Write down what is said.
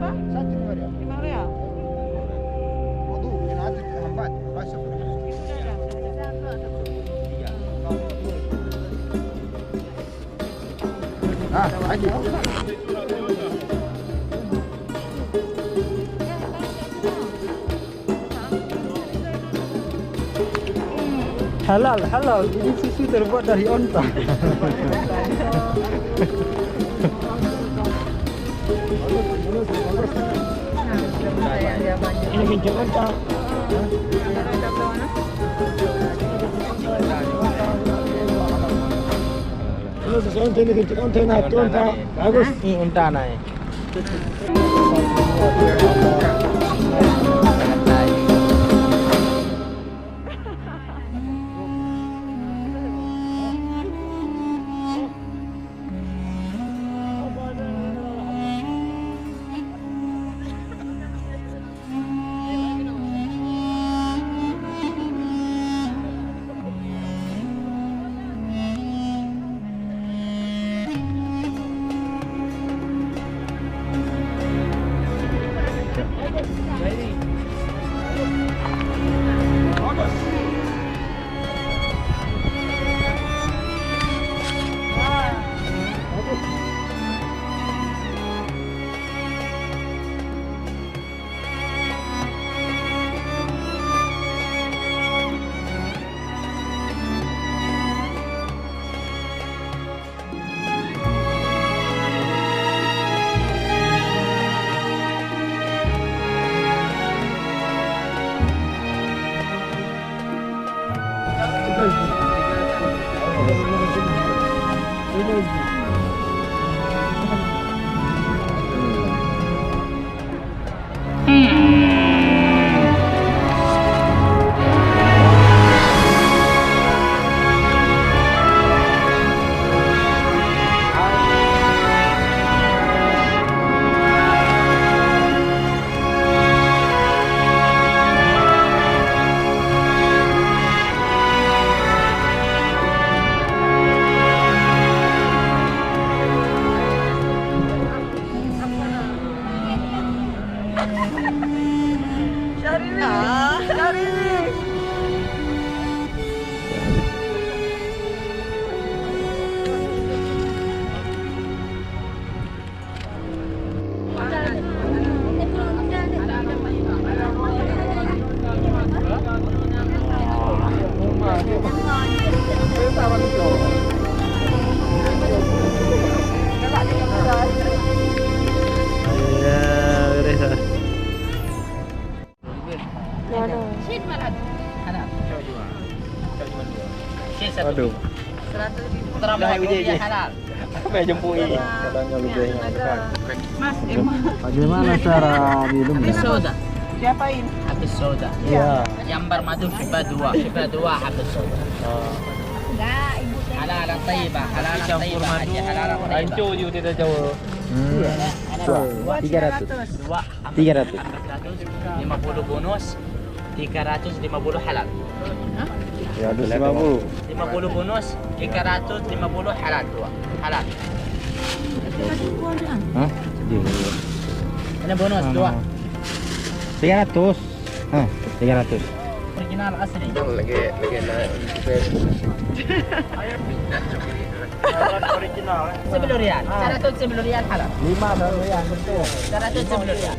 Satu Maria. 5 rial. Aduh, ini ada hambat. Rasa. Lagi. Halal, halal. Ini susu terbuat dari onta. Ini minyak onta. Kalau sesuatu ini minyak onta, nak onta. Bagus. Ini unta naik. Aduh. 100,000. Dah Rupiah halal. Sampai jemput ini. Katanya lebih kan. Mas, Bagaimana cara minum? habis soda. Diapain? Habis soda. Iya. Yang bermadu Shiba 2. Shiba 2 habis soda. Halal tayyibah, halal tayyibah aja, halal tayyibah. Hancur je kita jauh. Dua. 300. 300. 50 bonus, 350 halal. Ya, 250. 50 bonus, 350 halal dua. Halal. Hah? Ini bonus dua. 300. Hah, 300. Original asli. Lagi naik. Sebelum rial. 100 sebelum rial halal. 5 dan yang betul. 100 sebelum rial.